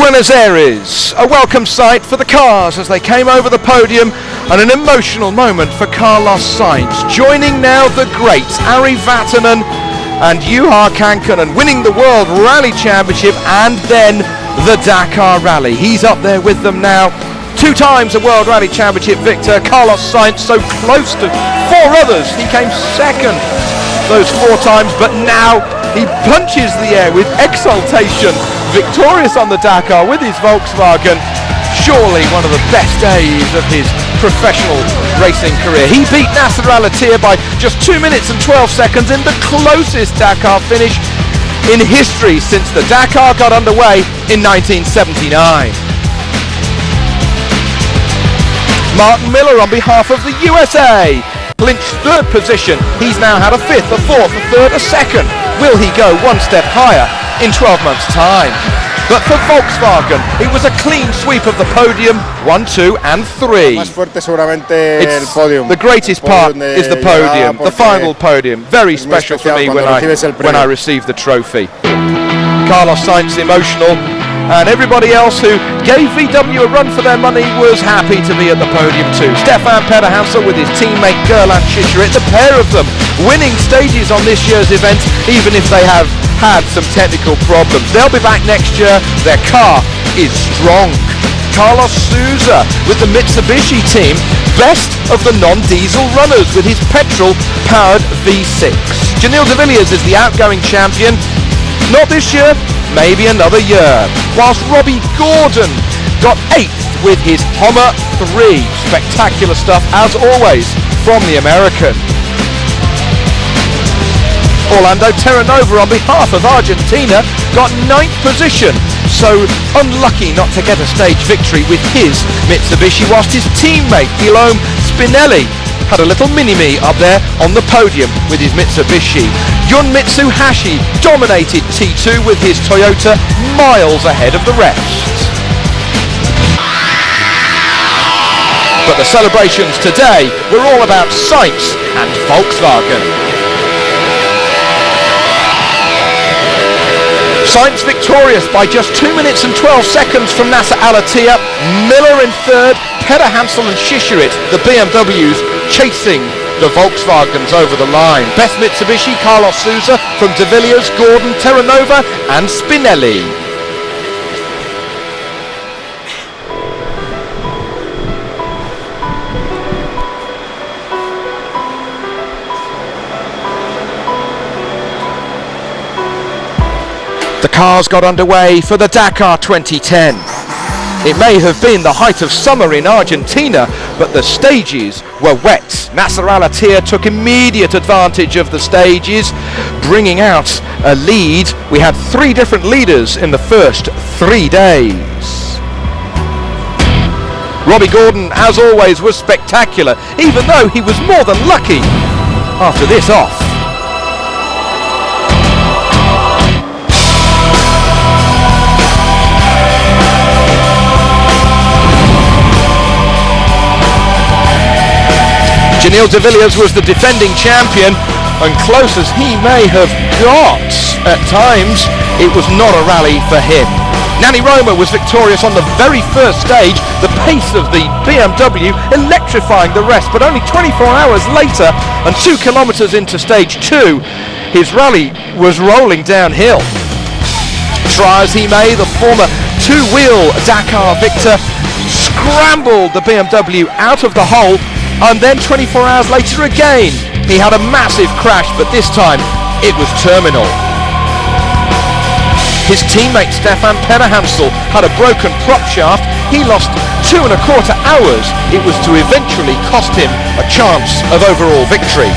Buenos Aires, a welcome sight for the cars as they came over the podium, and an emotional moment for Carlos Sainz, joining now the greats Ari Vatanen and Juha Kankkunen, winning the World Rally Championship and then the Dakar Rally. He's up there with them now. 2 times a World Rally Championship victor, Carlos Sainz, so close to 4 others. He came second those 4 times, but now he punches the air with exultation, victorious on the Dakar with his Volkswagen. Surely one of the best days of his professional racing career. He beat Nasser Al-Attiyah by just 2 minutes and 12 seconds in the closest Dakar finish in history since the Dakar got underway in 1979. Martin Miller on behalf of the USA clinched 3rd position. He's now had a 5th, a 4th, a 3rd, a 2nd. Will he go one step higher in 12 months' time? But for Volkswagen, it was a clean sweep of the podium, 1, 2 and 3. The greatest part is the podium, the final podium. Very special for me when I received the trophy. Carlos Sainz emotional, and everybody else who gave VW a run for their money was happy to be at the podium too. Stefan Pederhansel with his teammate Gerland Schischerit, the pair of them winning stages on this year's event, even if they have had some technical problems. They'll be back next year. Their car is strong. Carlos Souza with the Mitsubishi team, best of the non-diesel runners with his petrol-powered V6. Janil de Villiers is the outgoing champion. Not this year, maybe another year. Whilst Robbie Gordon got 8th with his Hummer 3. Spectacular stuff, as always, from the American. Orlando Terranova on behalf of Argentina got 9th position, so unlucky not to get a stage victory with his Mitsubishi, whilst his teammate Guillaume Spinelli had a little mini-me up there on the podium with his Mitsubishi. Jun Mitsuhashi dominated T2 with his Toyota miles ahead of the rest. But the celebrations today were all about Sainz and Volkswagen. Sainz victorious by just 2 minutes and 12 seconds from Nasser Al-Attiyah. Miller in 3rd, Pederhansel and Schischerit, the BMWs, chasing the Volkswagens over the line. Best Mitsubishi, Carlos Souza from de Villiers, Gordon, Terranova and Spinelli. The cars got underway for the Dakar 2010. It may have been the height of summer in Argentina, but the stages were wet. Nasser Al-Attiyah took immediate advantage of the stages, bringing out a lead. We had 3 different leaders in the first 3 days. Robbie Gordon, as always, was spectacular, even though he was more than lucky after this off. Janil de Villiers was the defending champion, and close as he may have got at times, it was not a rally for him. Nani Roma was victorious on the very first stage, the pace of the BMW electrifying the rest, but only 24 hours later and 2 kilometres into stage 2, his rally was rolling downhill. Try as he may, the former 2-wheel Dakar victor scrambled the BMW out of the hole, and then 24 hours later again he had a massive crash, but this time it was terminal. His teammate Stefan Pederhansel had a broken prop shaft. He lost 2.25 hours. It was to eventually cost him a chance of overall victory.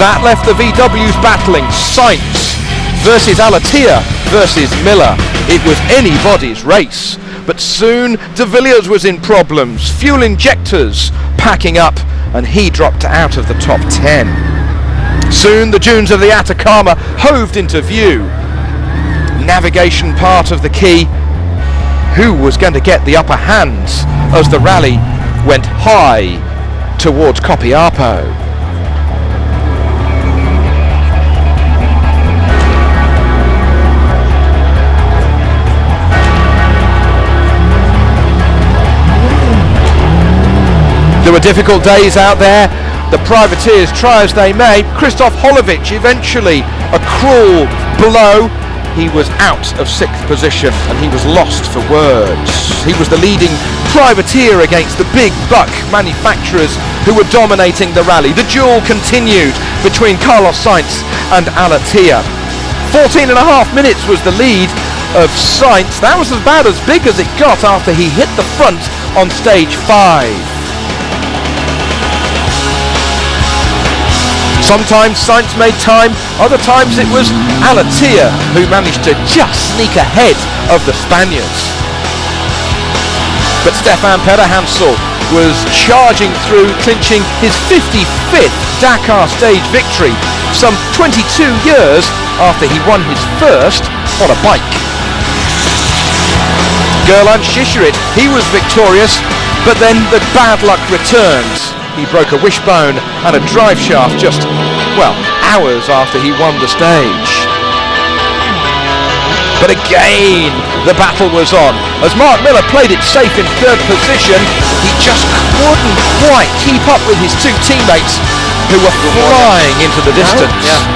That left the VWs battling Sainz versus Al-Attiyah versus Miller. It was anybody's race. But soon de Villiers was in problems, fuel injectors packing up, and he dropped out of the top 10. Soon the dunes of the Atacama hoved into view. Navigation part of the key. Who was going to get the upper hand as the rally went high towards Copiapo? were difficult days out there. The privateers try as they may. Krzysztof Holovic eventually, a cruel blow. He was out of 6th position and he was lost for words. He was the leading privateer against the big buck manufacturers who were dominating the rally. The duel continued between Carlos Sainz and Alatia. 14 and a half minutes was the lead of Sainz. That was about as big as it got after he hit the front on stage 5. Sometimes Sainz made time, other times it was Alatia who managed to just sneak ahead of the Spaniards. But Stefan Pederhansel was charging through, clinching his 55th Dakar stage victory, some 22 years after he won his first on a bike. Gerland Shishirit, he was victorious, but then the bad luck returns. He broke a wishbone and a drive shaft just, well, hours after he won the stage. But again, the battle was on. As Mark Miller played it safe in 3rd position, he just couldn't quite keep up with his 2 teammates who were flying into the distance.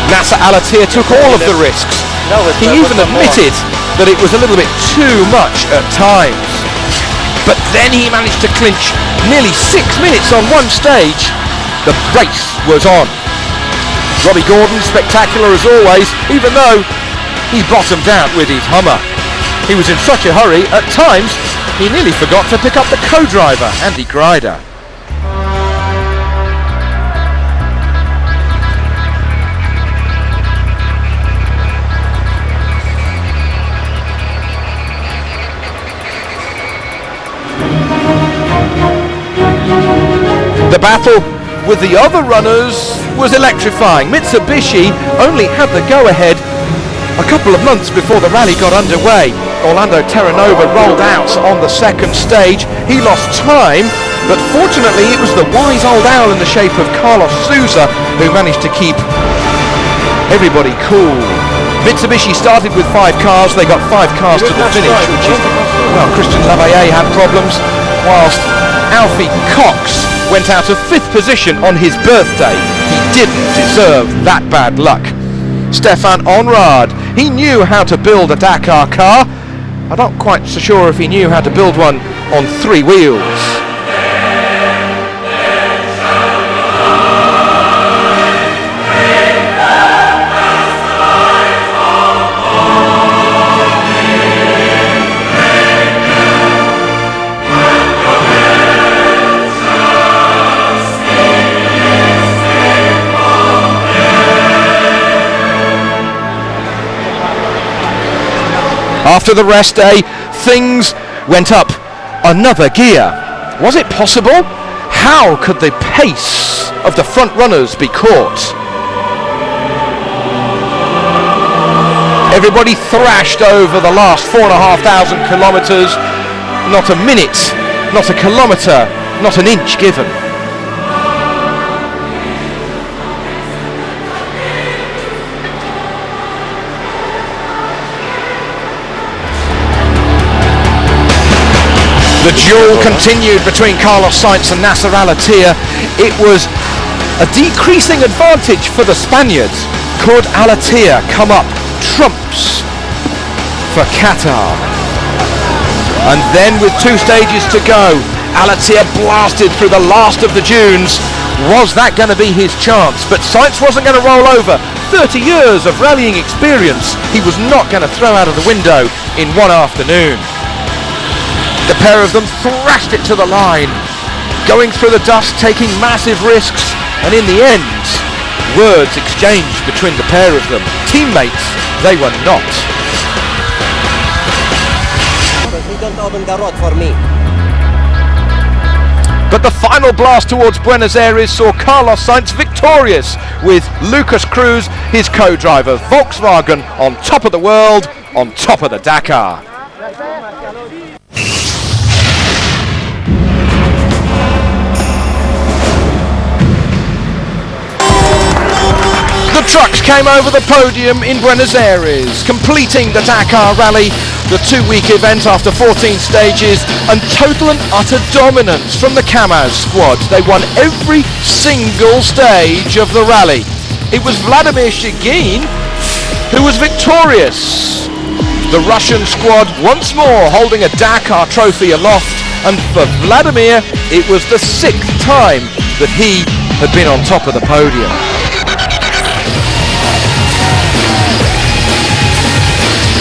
Nasser Alatia took all of the risks. He even admitted that it was a little bit too much at times. But then he managed to clinch nearly 6 minutes on one stage. The race was on. Robbie Gordon, spectacular as always, even though he bottomed out with his Hummer. He was in such a hurry, at times, he nearly forgot to pick up the co-driver, Andy Grider. The battle with the other runners was electrifying. Mitsubishi only had the go-ahead a couple of months before the rally got underway. Orlando Terranova rolled out on the 2nd stage. He lost time, but fortunately it was the wise old owl in the shape of Carlos Souza who managed to keep everybody cool. Mitsubishi started with 5 cars. They got 5 cars to the finish, which is, well, Christian Lavalle had problems, whilst Alfie Cox went out of 5th position on his birthday. He didn't deserve that bad luck. Stefan Onrad, he knew how to build a Dakar car. I'm not quite so sure if he knew how to build one on 3 wheels. After the rest day, things went up another gear. Was it possible? How could the pace of the front runners be caught? Everybody thrashed over the last 4,500 kilometres. Not a minute, not a kilometre, not an inch given. The duel continued between Carlos Sainz and Nasser Alatia. It was a decreasing advantage for the Spaniards. Could Alatia come up trumps for Qatar? And then with 2 stages to go, Alatia blasted through the last of the dunes. Was that going to be his chance? But Sainz wasn't going to roll over. 30 years of rallying experience he was not going to throw out of the window in one afternoon. The pair of them thrashed it to the line, going through the dust, taking massive risks, and in the end, words exchanged between the pair of them. Teammates, they were not. He don't open the road for me. But the final blast towards Buenos Aires saw Carlos Sainz victorious, with Lucas Cruz, his co-driver, Volkswagen, on top of the world, on top of the Dakar. The trucks came over the podium in Buenos Aires, completing the Dakar Rally, the 2-week event after 14 stages, and total and utter dominance from the Kamaz squad. They won every single stage of the rally. It was Vladimir Shigin who was victorious. The Russian squad once more holding a Dakar trophy aloft, and for Vladimir it was the 6th time that he had been on top of the podium.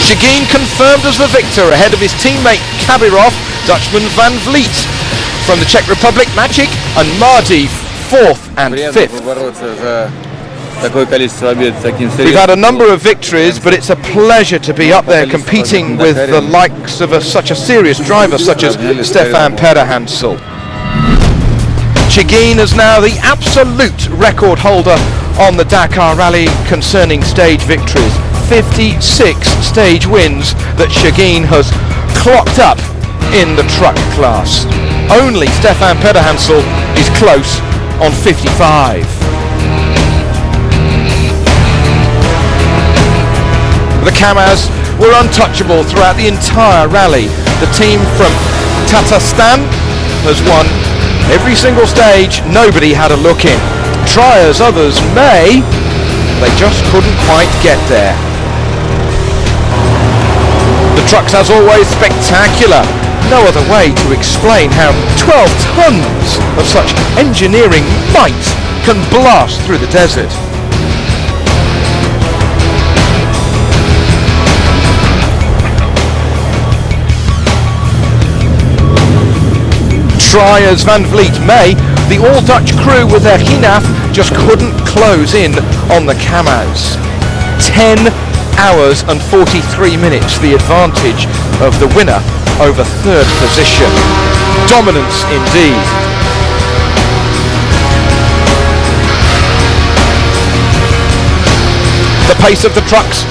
Shigin confirmed as the victor ahead of his teammate Kabirov, Dutchman Van Vliet from the Czech Republic, Maciek and Mardi 4th and 5th. We've had a number of victories, but it's a pleasure to be up there competing with the likes of such a serious driver such as Stefan Pederhansel. Shigin is now the absolute record holder on the Dakar Rally concerning stage victories. 56 stage wins that Shigin has clocked up in the truck class. Only Stefan Pederhansel is close on 55. The Kamaz were untouchable throughout the entire rally. The team from Tatarstan has won every single stage. Nobody had a look in. Try as others may, they just couldn't quite get there. The trucks, as always, spectacular. No other way to explain how 12 tons of such engineering might can blast through the desert. Try as Van Vliet may, the all-Dutch crew with their Hinaf just couldn't close in on the Kamaz. 10 hours and 43 minutes the advantage of the winner over 3rd position. Dominance indeed. The pace of the trucks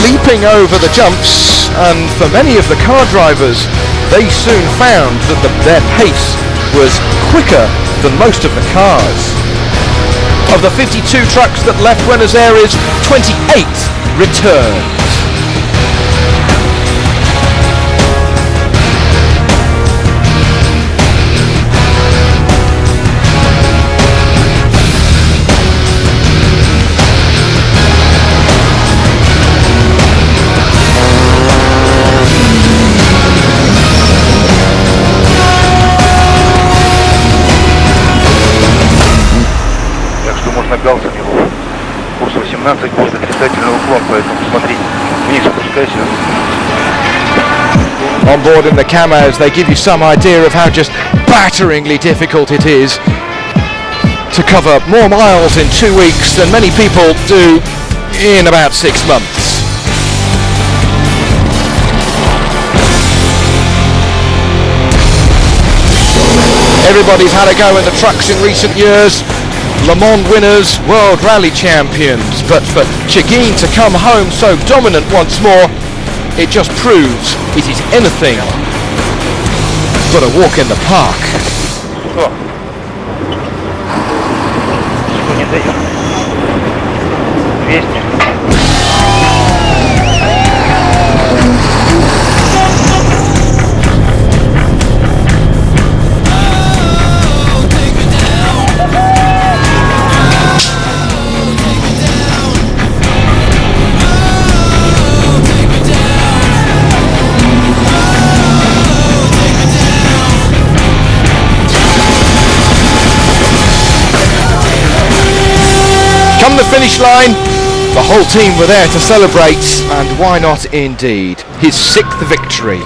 leaping over the jumps, and for many of the car drivers, they soon found that their pace was quicker than most of the cars. Of the 52 trucks that left Buenos Aires, 28 returned. Нагнался него. Курс 18, курс отрицательный уклон, поэтому смотри, вниз спускайся. On board in the Kamaz, they give you some idea of how just batteringly difficult it is to cover more miles in 2 weeks than many people do in about 6 months. Everybody's had a go in the trucks in recent years. Le Mans winners, World Rally champions, but for Shigin to come home so dominant once more, it just proves it is anything but a walk in the park. Что? Чего не даешь? 200. Come the finish line, the whole team were there to celebrate, and why not indeed? His 6th victory.